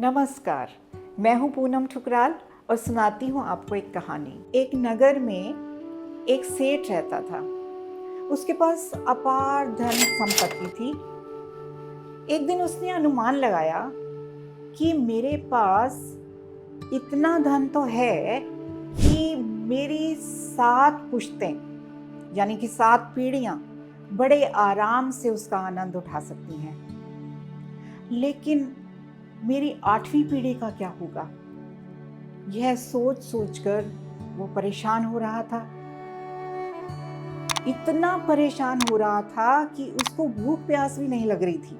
नमस्कार, मैं हूँ पूनम ठुकराल और सुनाती हूँ आपको एक कहानी। एक नगर में एक सेठ रहता था। उसके पास अपार धन संपत्ति थी। एक दिन उसने अनुमान लगाया कि मेरे पास इतना धन तो है कि मेरी 7 पुश्तें यानी कि 7 पीढ़ियां बड़े आराम से उसका आनंद उठा सकती हैं। लेकिन मेरी 8वीं पीढ़ी का क्या होगा? यह सोच सोचकर वो परेशान हो रहा था। इतना परेशान हो रहा था कि उसको भूख प्यास भी नहीं लग रही थी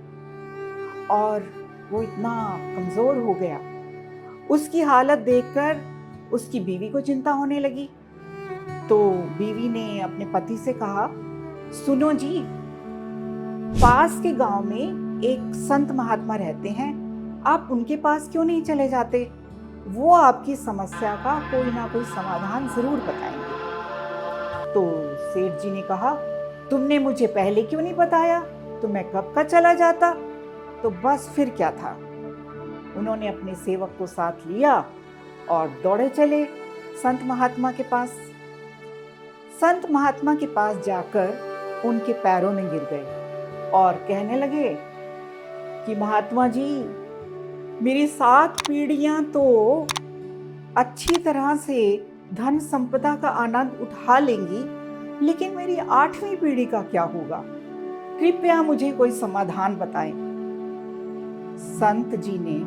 और वो इतना कमजोर हो गया। उसकी हालत देखकर उसकी बीवी को चिंता होने लगी। तो बीवी ने अपने पति से कहा, सुनो जी, पास के गांव में एक संत महात्मा रहते हैं, आप उनके पास क्यों नहीं चले जाते? वो आपकी समस्या का कोई ना कोई समाधान जरूर बताएंगे। तो सेठ जी ने कहा, तुमने मुझे पहले क्यों नहीं बताया? तो मैं कब का चला जाता। तो बस फिर क्या था, उन्होंने अपने सेवक को साथ लिया और दौड़े चले संत महात्मा के पास। संत महात्मा के पास जाकर उनके पैरों में गिर गए और कहने लगे कि महात्मा जी, मेरी 7 पीढ़ियां तो अच्छी तरह से धन संपदा का आनंद उठा लेंगी, लेकिन मेरी 8वीं पीढ़ी का क्या होगा? कृपया मुझे कोई समाधान बताएं। संत जी ने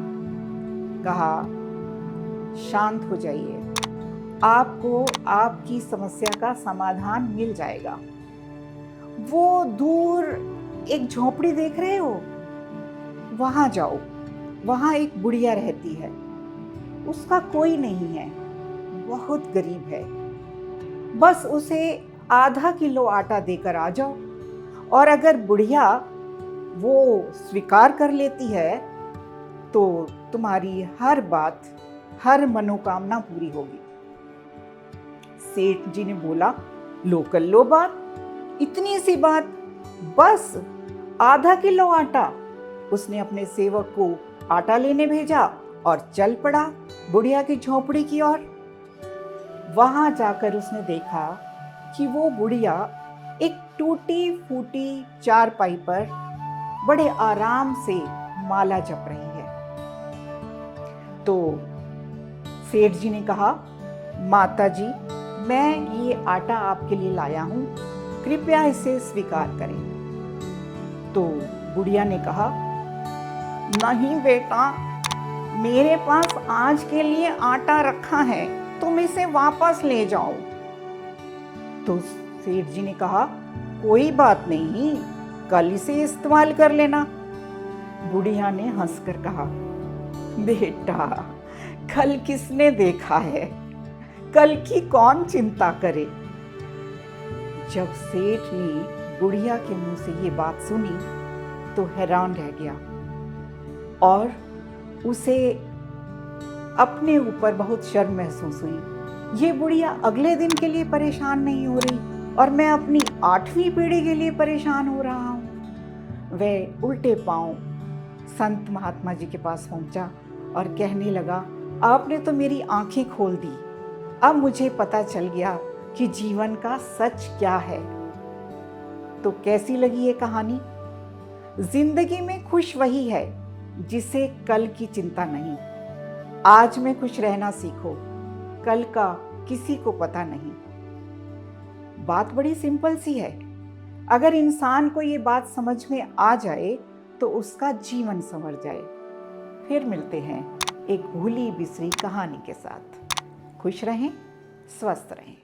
कहा, शांत हो जाइए, आपको आपकी समस्या का समाधान मिल जाएगा। वो दूर एक झोपड़ी देख रहे हो? वहां जाओ, वहां एक बुढ़िया रहती है। उसका कोई नहीं है, बहुत गरीब है। बस उसे आधा किलो आटा देकर आ जाओ, और अगर बुढ़िया वो स्वीकार कर लेती है तो तुम्हारी हर बात, हर मनोकामना पूरी होगी। सेठ जी ने बोला, लो कर लो बात, इतनी सी बात, बस आधा किलो आटा। उसने अपने सेवक को आटा लेने भेजा और चल पड़ा बुढ़िया की झोपड़ी की ओर। वहां जाकर उसने देखा कि वो बुढ़िया एक टूटी फूटी चारपाई पर बड़े आराम से माला जप रही है। तो सेठ जी ने कहा, माता जी, मैं ये आटा आपके लिए लाया हूं, कृपया इसे स्वीकार करें। तो बुढ़िया ने कहा, नहीं बेटा, मेरे पास आज के लिए आटा रखा है, तुम इसे वापस ले जाओ। तो सेठ जी ने कहा, कोई बात नहीं, कल इसे इस्तेमाल कर लेना। बुढ़िया ने हंसकर कहा, बेटा, कल किसने देखा है, कल की कौन चिंता करे। जब सेठ ने बुढ़िया के मुंह से ये बात सुनी तो हैरान रह गया और उसे अपने ऊपर बहुत शर्म महसूस हुई। ये बुढ़िया अगले दिन के लिए परेशान नहीं हो रही और मैं अपनी 8वीं पीढ़ी के लिए परेशान हो रहा हूँ। वह उल्टे पांव संत महात्मा जी के पास पहुंचा और कहने लगा, आपने तो मेरी आंखें खोल दी, अब मुझे पता चल गया कि जीवन का सच क्या है। तो कैसी लगी ये कहानी? जिंदगी में खुश वही है जिसे कल की चिंता नहीं। आज में खुश रहना सीखो, कल का किसी को पता नहीं। बात बड़ी सिंपल सी है। अगर इंसान को ये बात समझ में आ जाए तो उसका जीवन संवर जाए। फिर मिलते हैं एक भूली बिसरी कहानी के साथ। खुश रहें, स्वस्थ रहें।